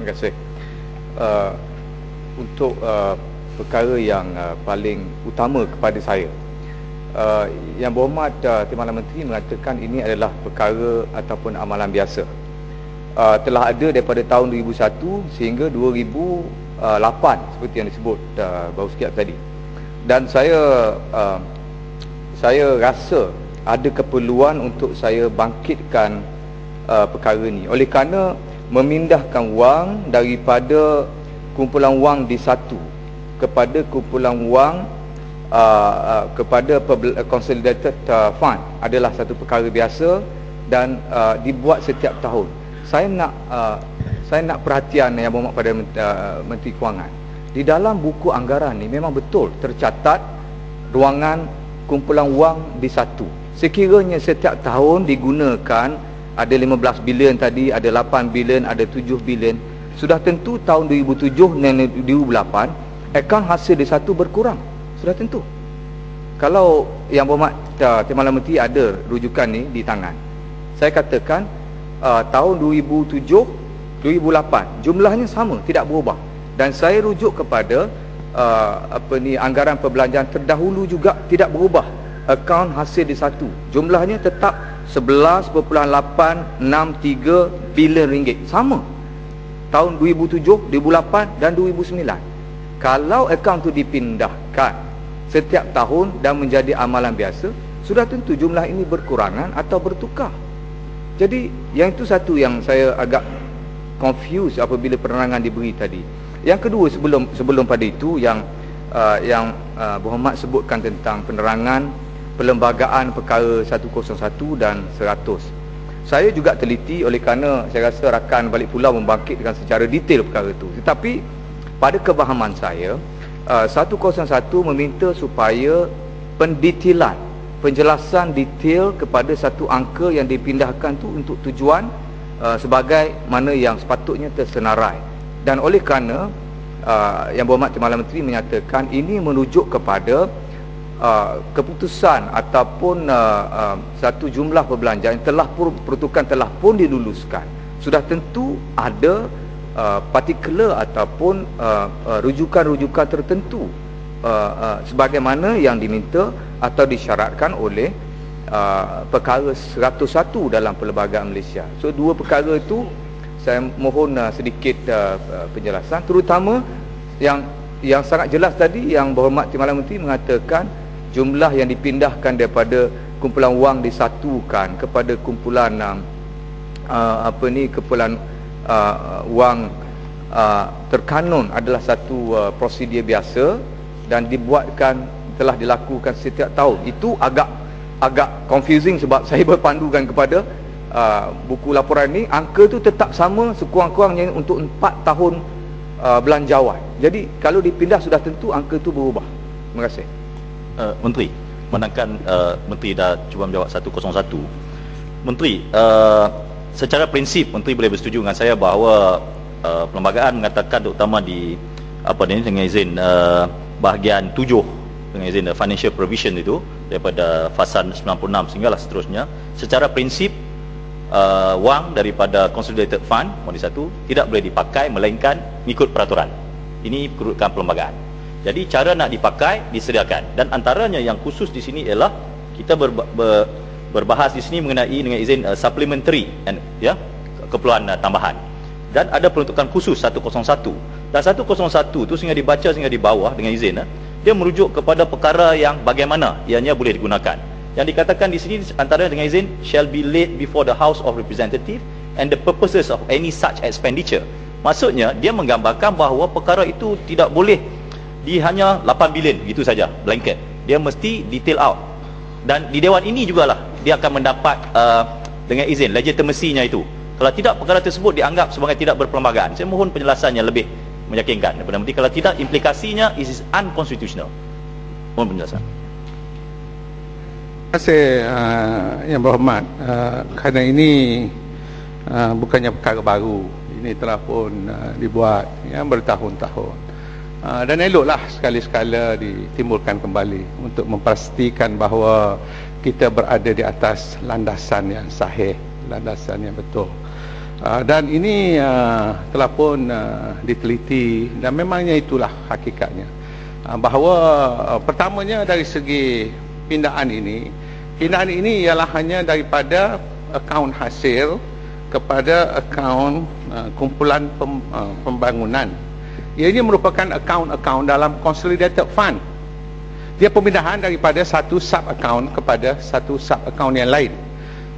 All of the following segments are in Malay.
Terima kasih. Uh, untuk perkara yang paling utama kepada saya, Yang Berhormat Timbalan Menteri mengatakan ini adalah perkara ataupun amalan biasa. Telah ada daripada tahun 2001 sehingga 2008 seperti yang disebut baru sikit tadi. Dan saya rasa ada keperluan untuk saya bangkitkan perkara ini, oleh kerana memindahkan wang daripada kumpulan wang di satu kepada kumpulan wang kepada consolidated fund adalah satu perkara biasa dan dibuat setiap tahun. Saya nak perhatian Yang Berhormat pada Menteri Kewangan. Di dalam buku anggaran ni memang betul tercatat ruangan kumpulan wang di satu. Sekiranya setiap tahun digunakan, ada 15 bilion tadi, ada 8 bilion, ada 7 bilion, sudah tentu tahun 2007 dan 2008 akaun hasil di satu berkurang. Sudah tentu. Kalau Yang Berhormat Timbalan Menteri ada rujukan ni di tangan, saya katakan tahun 2007, 2008 jumlahnya sama, tidak berubah. Dan saya rujuk kepada anggaran perbelanjaan terdahulu juga tidak berubah. Akaun hasil di satu jumlahnya tetap 11.863 bilion ringgit, sama tahun 2007, 2008 dan 2009. Kalau akaun itu dipindahkan setiap tahun dan menjadi amalan biasa, sudah tentu jumlah ini berkurangan atau bertukar. Jadi yang itu satu yang saya agak confused apabila penerangan diberi tadi. Yang kedua, sebelum pada itu yang Berhormat sebutkan tentang penerangan perlembagaan perkara 101 dan 100. Saya juga teliti, oleh kerana saya rasa rakan balik pulau membangkitkan secara detail perkara itu. Tetapi pada kefahaman saya, 101 meminta supaya pendetailan, penjelasan detail kepada satu angka yang dipindahkan tu untuk tujuan sebagai mana yang sepatutnya tersenarai. Dan oleh kerana Yang Berhormat Timbalan Menteri menyatakan ini merujuk kepada keputusan ataupun satu jumlah perbelanjaan yang peruntukan telah pun diluluskan, sudah tentu ada partikular ataupun rujukan-rujukan tertentu sebagaimana yang diminta atau disyaratkan oleh perkara 101 dalam Perlembagaan Malaysia. So dua perkara itu saya mohon sedikit penjelasan, terutama yang sangat jelas tadi Yang Berhormat Timbalan Menteri mengatakan jumlah yang dipindahkan daripada kumpulan wang disatukan kepada kumpulan kumpulan wang terkanun adalah satu prosedur biasa dan telah dilakukan setiap tahun. Itu agak confusing sebab saya berpandukan kepada buku laporan ni, angka tu tetap sama sekurang-kurangnya untuk 4 tahun belanjawan. Jadi kalau dipindah sudah tentu angka tu berubah. Terima kasih. Menteri, menangkan Menteri dah cuba menjawab 101. Menteri, secara prinsip Menteri boleh bersetuju dengan saya bahawa perlembagaan mengatakan terutama di dengan izin bahagian 7 dengan izin financial provision itu daripada fasan 96 sehinggalah seterusnya, secara prinsip wang daripada consolidated fund model 1 tidak boleh dipakai melainkan mengikut peraturan. Ini kedudukan perlembagaan. Jadi cara nak dipakai disediakan, dan antaranya yang khusus di sini ialah kita berbahas di sini mengenai dengan izin supplementary and keperluan tambahan, dan ada peruntukan khusus 101. Dan 101 tu sehingga dibaca sehingga di bawah dengan izin dia merujuk kepada perkara yang bagaimana ianya boleh digunakan. Yang dikatakan di sini antara dengan izin shall be laid before the House of Representatives and the purposes of any such expenditure. Maksudnya dia menggambarkan bahawa perkara itu tidak boleh hanya 8 bilion gitu saja blanket. Dia mesti detail out. Dan di dewan ini jugalah dia akan mendapat dengan izin legitimacy-nya itu. Kalau tidak, perkara tersebut dianggap sebagai tidak berperlembagaan. Saya mohon penjelasannya lebih meyakinkan daripada Menteri. Kalau tidak, implikasinya is unconstitutional. Mohon penjelasan. Terima kasih Yang Berhormat. Kerana ini bukannya perkara baru. Ini telah pun dibuat bertahun-tahun. Dan eloklah sekali-sekala ditimbulkan kembali untuk memastikan bahawa kita berada di atas landasan yang sahih, landasan yang betul. Dan ini telah pun diteliti dan memangnya itulah hakikatnya. Bahawa pertamanya dari segi pindahan ini ialah hanya daripada akaun hasil kepada akaun kumpulan pembangunan. Ianya merupakan akaun-akaun dalam consolidated fund. Dia pemindahan daripada satu sub account kepada satu sub account yang lain.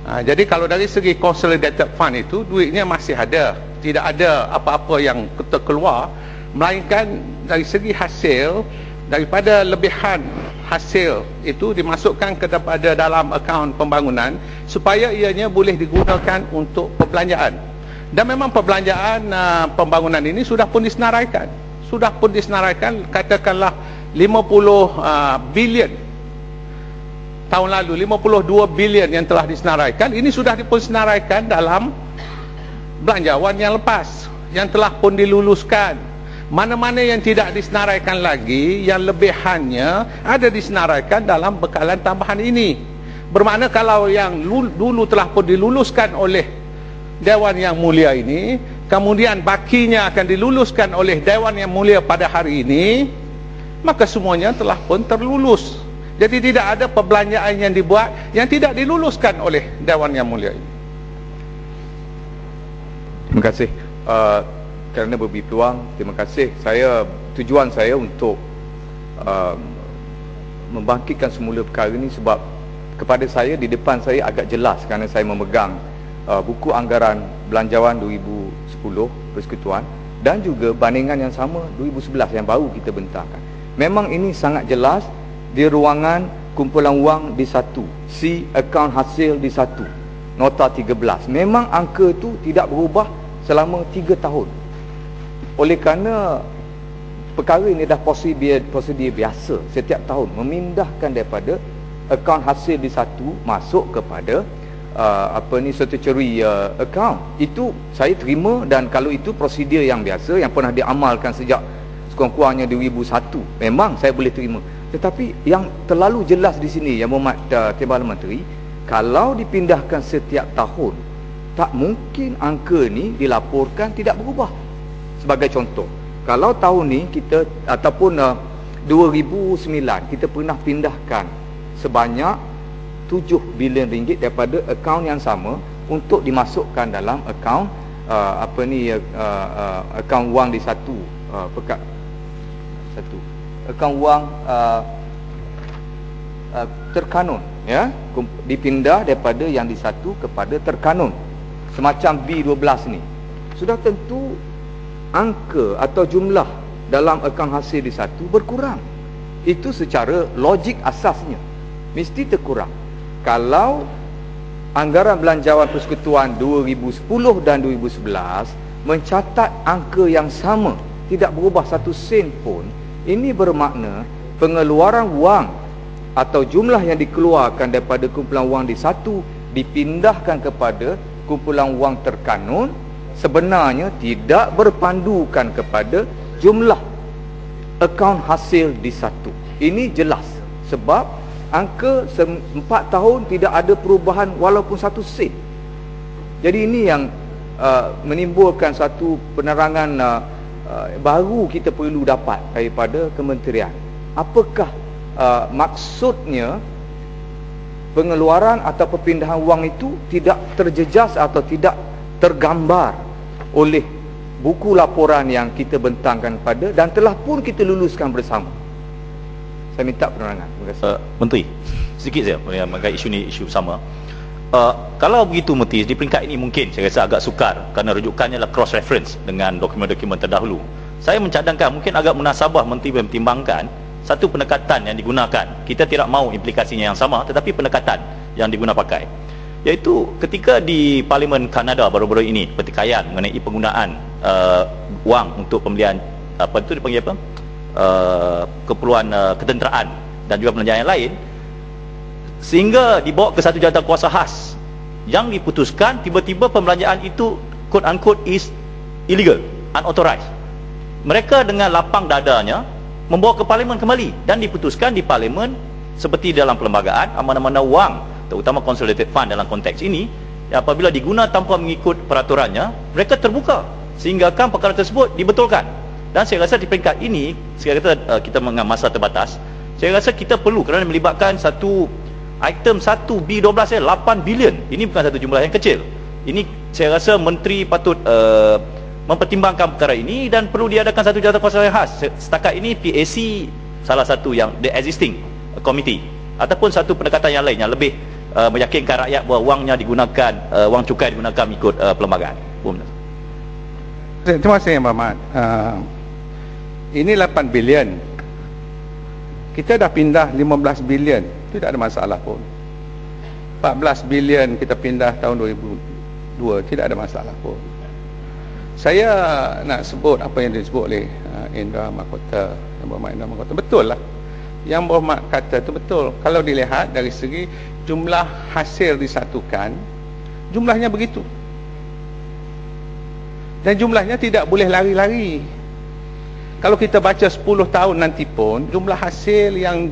Jadi kalau dari segi consolidated fund itu duitnya masih ada, tidak ada apa-apa yang terkeluar, melainkan dari segi hasil, daripada lebihan hasil itu dimasukkan kepada dalam akaun pembangunan supaya ianya boleh digunakan untuk perbelanjaan. Dan memang perbelanjaan pembangunan ini sudah pun disenaraikan, katakanlah 50 bilion tahun lalu, 52 bilion yang telah disenaraikan, ini sudah disenaraikan dalam belanjawan yang lepas, yang telah pun diluluskan. Mana-mana yang tidak disenaraikan lagi, yang lebihannya ada disenaraikan dalam bekalan tambahan ini. Bermakna kalau yang dulu telah pun diluluskan oleh Dewan Yang Mulia ini, kemudian bakinya akan diluluskan oleh Dewan Yang Mulia pada hari ini, maka semuanya telah pun terlulus. Jadi tidak ada perbelanjaan yang dibuat yang tidak diluluskan oleh Dewan Yang Mulia ini. Terima kasih. Kerana berberi peluang, terima kasih. Tujuan saya untuk membangkitkan semula perkara ini sebab kepada saya, di depan saya agak jelas kerana saya memegang buku anggaran belanjawan 2010 Persekutuan dan juga bandingan yang sama 2011 yang baru kita bentangkan. Memang ini sangat jelas di ruangan kumpulan wang di satu, si akaun hasil di satu, nota 13. Memang angka itu tidak berubah selama 3 tahun. Oleh kerana perkara ini dah prosedur biasa setiap tahun, memindahkan daripada akaun hasil di satu masuk kepada statutory account. Itu saya terima, dan kalau itu prosedur yang biasa yang pernah diamalkan sejak sekurang-kurangnya 2001, memang saya boleh terima. Tetapi yang terlalu jelas di sini, Yang Berhormat Timbalan Menteri, kalau dipindahkan setiap tahun, tak mungkin angka ni dilaporkan tidak berubah. Sebagai contoh, kalau tahun ni kita ataupun 2009 kita pernah pindahkan sebanyak 7 bilion ringgit daripada akaun yang sama untuk dimasukkan dalam akaun akaun wang di satu akaun wang terkanun, ya, dipindah daripada yang di satu kepada terkanun semacam B12 ni. Sudah tentu angka atau jumlah dalam akaun hasil di satu berkurang. Itu secara logik asasnya mesti terkurang. Kalau anggaran belanjawan Persekutuan 2010 dan 2011 mencatat angka yang sama, tidak berubah 1 sen pun, ini bermakna pengeluaran wang atau jumlah yang dikeluarkan daripada kumpulan wang di satu dipindahkan kepada kumpulan wang terkanun sebenarnya tidak berpandukan kepada jumlah akaun hasil di satu. Ini jelas sebab angka 4 tahun tidak ada perubahan walaupun 1 sen. Jadi ini yang menimbulkan satu penerangan baru kita perlu dapat daripada kementerian. Apakah maksudnya pengeluaran atau perpindahan wang itu tidak terjejas atau tidak tergambar oleh buku laporan yang kita bentangkan pada dan telah pun kita luluskan bersama. Saya minta penerangan. Terima kasih. Menteri, sedikit saja mengenai isu ni, isu sama. Kalau begitu Menteri, di peringkat ini mungkin saya rasa agak sukar kerana rujukannya adalah cross reference dengan dokumen-dokumen terdahulu. Saya mencadangkan mungkin agak munasabah Menteri mempertimbangkan satu pendekatan yang digunakan. Kita tidak mahu implikasinya yang sama, tetapi pendekatan yang diguna pakai, iaitu ketika di Parlimen Kanada baru-baru ini pertikaian mengenai penggunaan wang untuk pembelian apa itu dipanggil apa, keperluan ketenteraan dan juga belanjaan yang lain, sehingga dibawa ke satu jawatan kuasa khas yang diputuskan tiba-tiba pembelanjaan itu quote unquote is illegal, unauthorized. Mereka dengan lapang dadanya membawa ke Parlimen kembali dan diputuskan di Parlimen seperti dalam perlembagaan amanah-amanah wang terutama consolidated fund dalam konteks ini apabila diguna tanpa mengikut peraturannya, mereka terbuka sehinggakan perkara tersebut dibetulkan. Dan saya rasa di peringkat ini, saya kata kita mengenai masa terbatas, saya rasa kita perlu kerana melibatkan satu item 1B12 8 bilion. Ini bukan satu jumlah yang kecil. Ini saya rasa menteri patut mempertimbangkan perkara ini dan perlu diadakan satu jawatankuasa yang khas. Setakat ini PAC salah satu yang the existing committee ataupun satu pendekatan yang lain yang lebih meyakinkan rakyat bahawa wangnya digunakan, wang cukai digunakan mengikut perlembagaan. Terima kasih Yang Berhormat. Ini 8 bilion. Kita dah pindah 15 bilion. Tidak ada masalah pun. 14 bilion kita pindah tahun 2002. Tidak ada masalah pun. Saya nak sebut apa yang disebut oleh Indra Mahkota, Yang Berhormat Indra Mahkota. Betul lah. Yang Berhormat kata itu betul. Kalau dilihat dari segi jumlah hasil disatukan, jumlahnya begitu. Dan jumlahnya tidak boleh lari-lari. Kalau kita baca 10 tahun nanti pun, jumlah hasil yang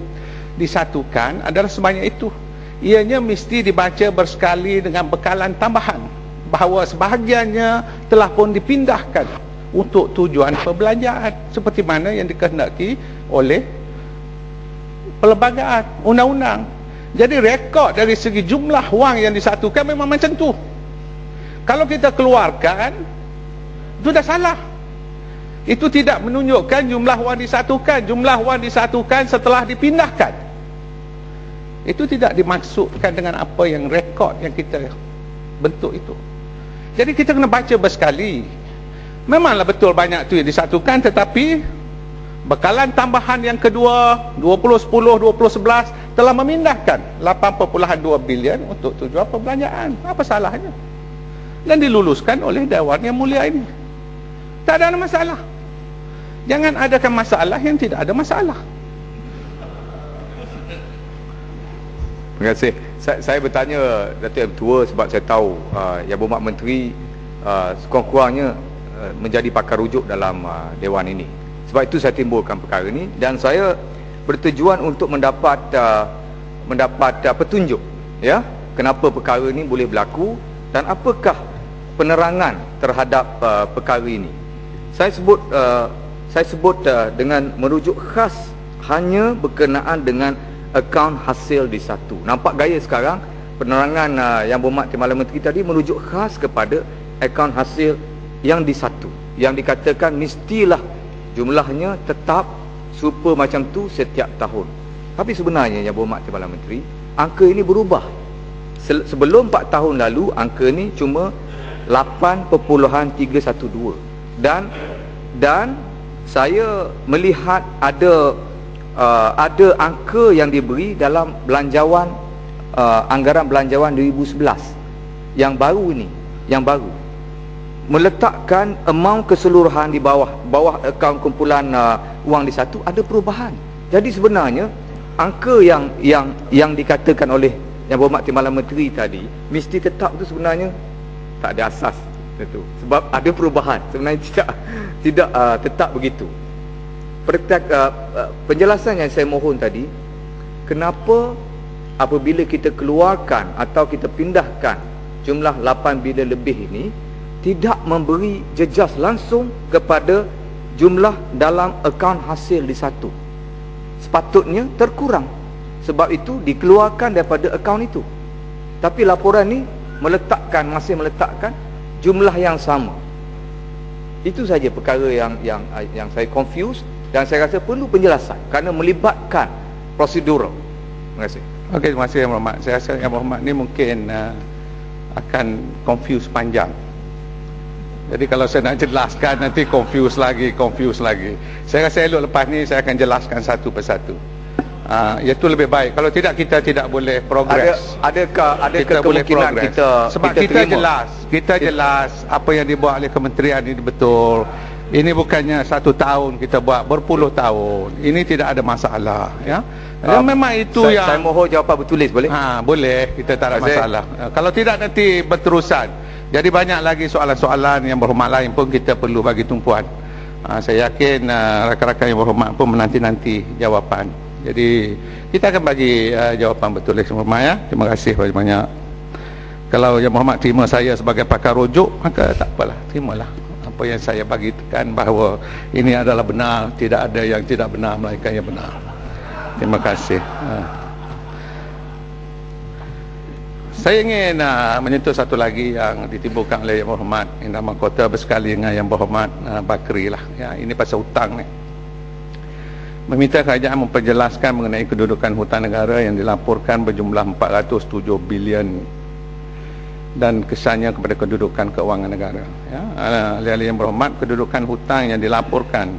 disatukan adalah sebanyak itu. Ianya mesti dibaca bersekali dengan bekalan tambahan, bahawa sebahagiannya telah pun dipindahkan untuk tujuan perbelanjaan seperti mana yang dikehendaki oleh perlembagaan undang-undang. Jadi rekod dari segi jumlah wang yang disatukan memang macam tu. Kalau kita keluarkan, itu dah salah. Itu tidak menunjukkan jumlah wang disatukan. Jumlah wang disatukan setelah dipindahkan. Itu tidak dimaksudkan dengan apa yang rekod yang kita bentuk itu. Jadi kita kena baca bersekali. Memanglah betul banyak tu yang disatukan, tetapi bekalan tambahan yang kedua 2010, 2011 telah memindahkan 8.2 bilion untuk tujuan perbelanjaan. Apa salahnya? Dan diluluskan oleh Dewan Yang Mulia ini. Tak ada masalah. Jangan adakan masalah yang tidak ada masalah. Terima kasih. Saya bertanya Datuk Yang Tua sebab saya tahu Yang Berhormat Menteri sekurang-kurangnya menjadi pakar rujuk dalam Dewan ini. Sebab itu saya timbulkan perkara ini dan saya bertujuan untuk mendapat petunjuk, ya, kenapa perkara ini boleh berlaku dan apakah penerangan terhadap perkara ini. Saya sebut dengan merujuk khas hanya berkenaan dengan akaun hasil di satu. Nampak gaya sekarang penerangan Yang Berhormat Timbalan Menteri tadi merujuk khas kepada akaun hasil yang di satu, yang dikatakan mestilah jumlahnya tetap super macam tu setiap tahun. Tapi sebenarnya Yang Berhormat Timbalan Menteri, angka ini berubah. Sebelum 4 tahun lalu angka ini cuma 8.312 dan saya melihat ada angka yang diberi dalam belanjawan anggaran belanjawan 2011 yang baru ini, yang baru meletakkan amount keseluruhan di bawah akaun kumpulan wang di satu ada perubahan. Jadi sebenarnya angka yang dikatakan oleh Yang Berhormat Timbalan Menteri tadi mesti tetap tu sebenarnya tak ada asas itu. Sebab ada perubahan. Sebenarnya tidak tetap begitu. Penjelasan yang saya mohon tadi, kenapa apabila kita keluarkan atau kita pindahkan jumlah 8 bilion lebih ini tidak memberi jejas langsung kepada jumlah dalam akaun hasil di satu. Sepatutnya terkurang. Sebab itu dikeluarkan daripada akaun itu. Tapi laporan ni masih meletakkan jumlah yang sama. Itu saja perkara yang saya confused dan saya rasa perlu penjelasan kerana melibatkan prosedural. Terima kasih. Okey, terima kasih Yang Berhormat. Saya rasa Yang Berhormat ni mungkin akan confuse panjang. Jadi kalau saya nak jelaskan nanti confuse lagi. Saya rasa elok lepas ni saya akan jelaskan satu persatu. Itu lebih baik. Kalau tidak kita tidak boleh progress. Adakah kemungkinan kita sebab kita jelas apa yang dibuat oleh kementerian ini betul. Ini bukannya 1 tahun kita buat, berpuluh tahun. Ini tidak ada masalah, ya. Memang itu saya mohon jawapan bertulis boleh? Boleh, kita tak ada masalah. Kalau tidak nanti berterusan. Jadi banyak lagi soalan-soalan Yang Berhormat lain pun kita perlu bagi tumpuan. Saya yakin rakan-rakan Yang Berhormat pun menanti-nanti jawapan. Jadi kita akan bagi jawapan bertulis Yang Berhormat, ya. Terima kasih banyak-banyak. Kalau Yang Berhormat terima saya sebagai pakar rujuk, maka tak apalah, terimalah apa yang saya bagi tekan bahawa ini adalah benar, tidak ada yang tidak benar melainkan yang benar. Terima kasih. Saya ingin menyentuh satu lagi yang ditimbulkan oleh Yang Berhormat Yang Mahkota bersekali dengan Yang Berhormat Bakri lah. Ya, ini pasal hutang ni. Meminta kerajaan memperjelaskan mengenai kedudukan hutang negara yang dilaporkan berjumlah 407 bilion dan kesannya kepada kedudukan keuangan negara. Ya, ahli-ahli Yang Berhormat, kedudukan hutang yang dilaporkan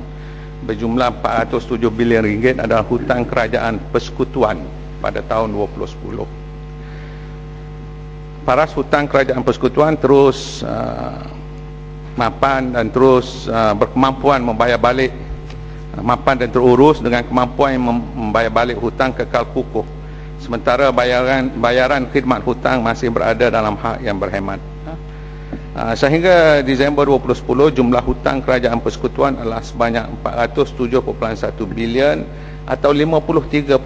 berjumlah 407 bilion ringgit adalah hutang kerajaan persekutuan pada tahun 2010. Paras hutang kerajaan persekutuan terus mapan dan terus berkemampuan membayar balik, mapan dan terurus dengan kemampuan yang membayar balik hutang kekal kukuh, sementara bayaran khidmat hutang masih berada dalam hak yang berhemat. Sehingga Disember 2010 jumlah hutang kerajaan persekutuan adalah sebanyak 407.1 bilion atau 53.1%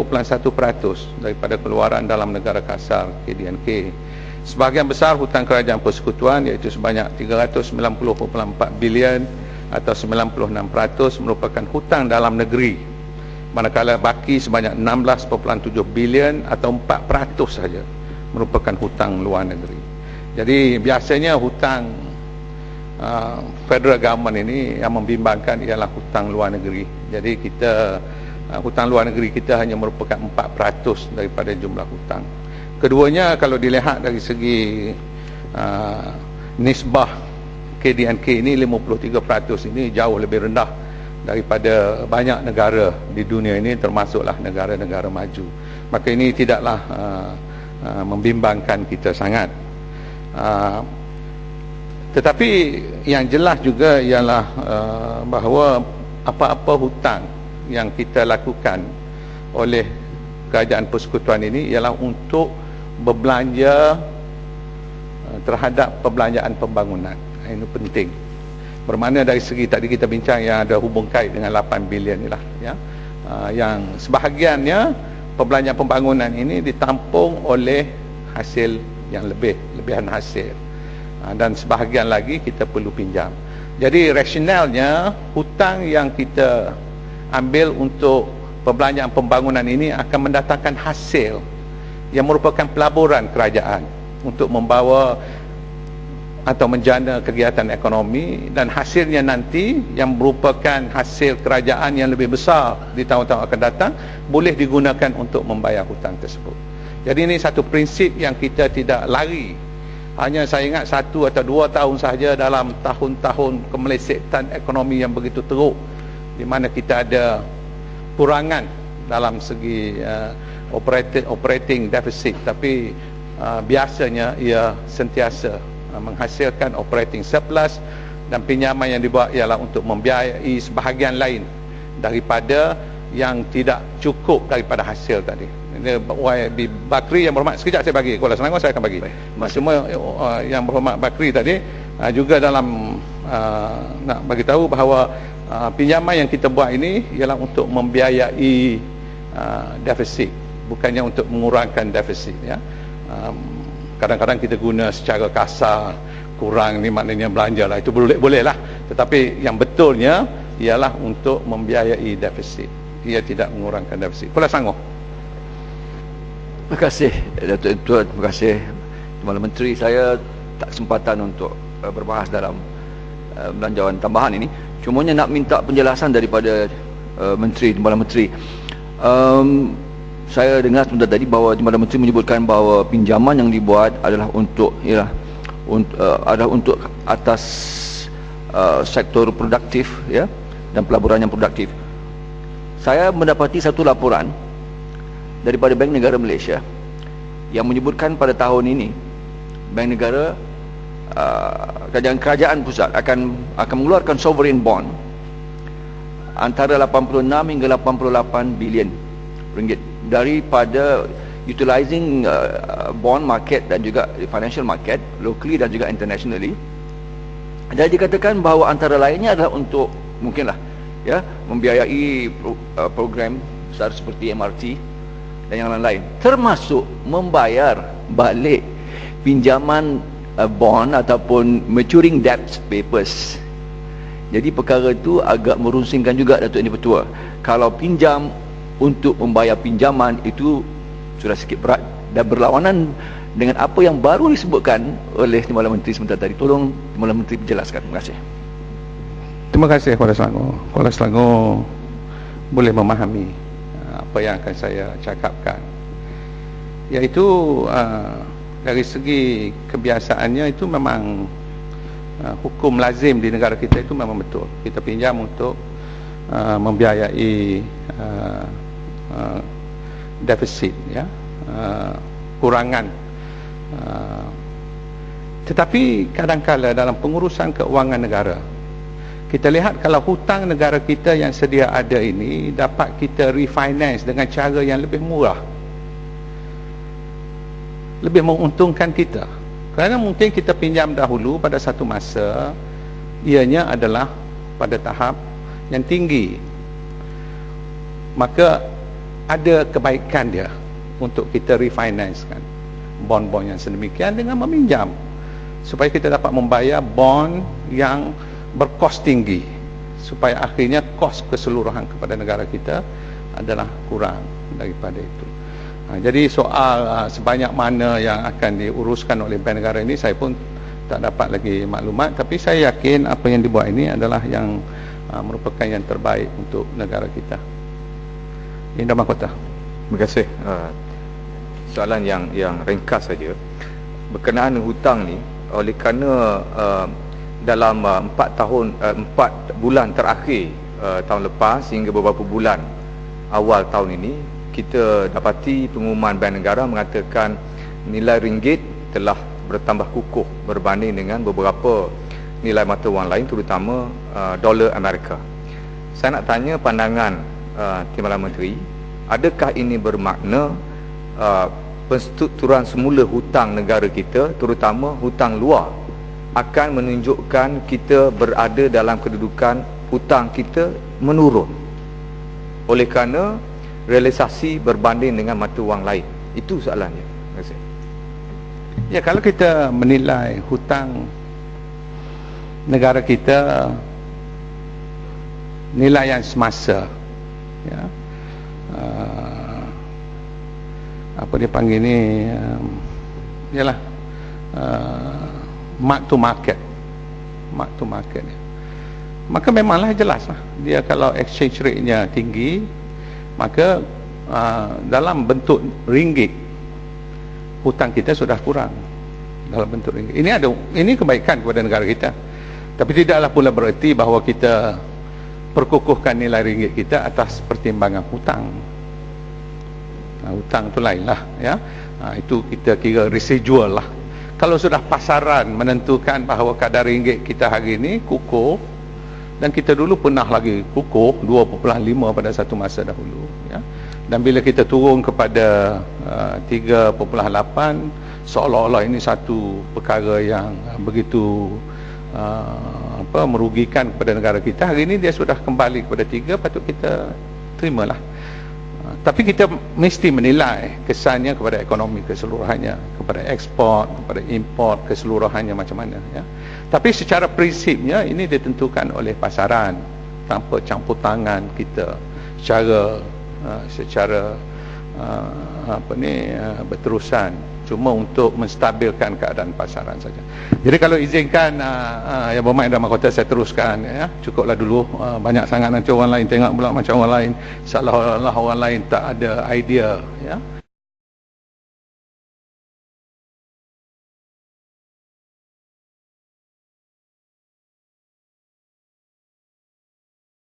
daripada keluaran dalam negara kasar KDNK. Sebahagian besar hutang kerajaan persekutuan iaitu sebanyak 390.4 bilion atau 96% merupakan hutang dalam negeri, manakala baki sebanyak 16.7 bilion atau 4% saja merupakan hutang luar negeri. Jadi biasanya hutang federal government ini yang membimbangkan ialah hutang luar negeri. Jadi kita hutang luar negeri kita hanya merupakan 4% daripada jumlah hutang. Keduanya kalau dilihat dari segi nisbah KDNK ini 53% ini jauh lebih rendah daripada banyak negara di dunia ini, termasuklah negara-negara maju. Maka ini tidaklah membimbangkan kita sangat. Tetapi yang jelas juga ialah bahawa apa-apa hutang yang kita lakukan oleh kerajaan persekutuan ini ialah untuk berbelanja terhadap perbelanjaan pembangunan. Ini penting. Bermakna dari segi tadi kita bincang yang ada hubung kait dengan 8 bilion inilah, ya. Yang sebahagiannya perbelanjaan pembangunan ini ditampung oleh hasil yang lebihan hasil. Dan sebahagian lagi kita perlu pinjam. Jadi rasionalnya hutang yang kita ambil untuk perbelanjaan pembangunan ini akan mendatangkan hasil yang merupakan pelaburan kerajaan untuk membawa atau menjana kegiatan ekonomi, dan hasilnya nanti yang merupakan hasil kerajaan yang lebih besar di tahun-tahun akan datang boleh digunakan untuk membayar hutang tersebut. Jadi ini satu prinsip yang kita tidak lari. Hanya saya ingat 1 atau 2 tahun sahaja dalam tahun-tahun kemelesetan ekonomi yang begitu teruk, di mana kita ada kurangan dalam segi operating deficit, tapi biasanya ia sentiasa menghasilkan operating surplus, dan pinjaman yang dibuat ialah untuk membiayai sebahagian lain daripada yang tidak cukup daripada hasil tadi. Di Bakri Yang Berhormat, sekejap saya bagi, Kuala Selangor saya akan bagi. Semua Yang Berhormat Bakri tadi juga dalam nak bagi tahu bahawa pinjaman yang kita buat ini ialah untuk membiayai defisit, bukannya untuk mengurangkan defisit, ya. Kadang-kadang kita guna secara kasar, kurang ni maknanya belanja lah, itu boleh lah, tetapi yang betulnya ialah untuk membiayai defisit, ia tidak mengurangkan defisit. Kuala Selangor. Terima kasih Datuk Tuan, terima kasih Tuan Menteri. Saya tak kesempatan untuk berbahas dalam belanjawan tambahan ini, cumanya nak minta penjelasan daripada Menteri, Timbalan Menteri. Saya dengar sebentar tadi bahawa Timbalan Menteri menyebutkan bahawa pinjaman yang dibuat adalah untuk adalah untuk atas sektor produktif, ya, dan pelaburan yang produktif. Saya mendapati satu laporan daripada Bank Negara Malaysia yang menyebutkan pada tahun ini Bank Negara kerajaan pusat akan mengeluarkan sovereign bond antara 86 hingga 88 bilion ringgit daripada utilizing bond market dan juga financial market locally dan juga internationally. Dan dikatakan bahawa antara lainnya adalah untuk mungkinlah, ya, membiayai program besar seperti MRT dan yang lain-lain, termasuk membayar balik pinjaman bond ataupun maturing debt papers. Jadi perkara itu agak merunsingkan juga Datuk Ini Pertua. Kalau pinjam untuk membayar pinjaman itu sudah sikit berat dan berlawanan dengan apa yang baru disebutkan oleh Timbalan Menteri sebentar tadi. Tolong Timbalan Menteri jelaskan. Terima kasih. Terima kasih Kuala Selangor. Kuala Selangor boleh memahami apa yang akan saya cakapkan, iaitu dari segi kebiasaannya itu memang hukum lazim di negara kita itu memang betul. Kita pinjam untuk membiayai defisit, ya, kurangan. Tetapi kadang-kala dalam pengurusan keuangan negara, kita lihat kalau hutang negara kita yang sedia ada ini dapat kita refinance dengan cara yang lebih murah, lebih menguntungkan kita. Kerana mungkin kita pinjam dahulu pada satu masa, ianya adalah pada tahap yang tinggi, maka ada kebaikan dia untuk kita refinance kan bond-bond yang sedemikian dengan meminjam, supaya kita dapat membayar bond yang berkos tinggi, supaya akhirnya kos keseluruhan kepada negara kita adalah kurang daripada itu. Jadi soal sebanyak mana yang akan diuruskan oleh bank negara ini saya pun tak dapat lagi maklumat, tapi saya yakin apa yang dibuat ini adalah yang merupakan yang terbaik untuk negara kita. Indah Mahkota. Terima kasih. Soalan yang ringkas saja berkenaan dengan hutang ni, oleh kerana dalam 4 bulan terakhir tahun lepas hingga beberapa bulan awal tahun ini, kita dapati pengumuman Bank Negara mengatakan nilai ringgit telah bertambah kukuh berbanding dengan beberapa nilai mata wang lain, terutama dolar Amerika. Saya nak tanya pandangan Timbalan Menteri, adakah ini bermakna penstrukturan semula hutang negara kita, terutama hutang luar, akan menunjukkan kita berada dalam kedudukan hutang kita menurun oleh kerana realisasi berbanding dengan mata wang lain? Itu soalannya. Terima kasih. Ya, kalau kita menilai hutang negara kita nilai yang semasa, ya, apa dia panggil ni, ialah mark to market, maka memanglah jelaslah dia kalau exchange rate-nya tinggi, maka dalam bentuk ringgit hutang kita sudah kurang dalam bentuk ringgit. Ini kebaikan kepada negara kita, tapi tidaklah pula bererti bahawa kita perkukuhkan nilai ringgit kita atas pertimbangan hutang. Hutang tu lain lah, ya. Itu kita kira residual lah. Kalau sudah pasaran menentukan bahawa kadar ringgit kita hari ini kukuh, dan kita dulu pernah lagi kukuh 2.5 pada satu masa dahulu, ya. Dan bila kita turun kepada 3.8, seolah-olah ini satu perkara yang begitu merugikan kepada negara kita. Hari ini dia sudah kembali kepada 3, patut kita terimalah. Tapi kita mesti menilai kesannya kepada ekonomi keseluruhannya, kepada ekspor, kepada import keseluruhannya macam mana, ya. Tapi secara prinsipnya ini ditentukan oleh pasaran tanpa campur tangan kita secara berterusan, cuma untuk menstabilkan keadaan pasaran saja. Jadi kalau izinkan Yang Berhormat Dalam Mahkota, saya teruskan, ya. Cukuplah dulu, banyak sangat nanti orang lain tengok pula macam orang lain, seolah-olah orang lain tak ada idea, ya.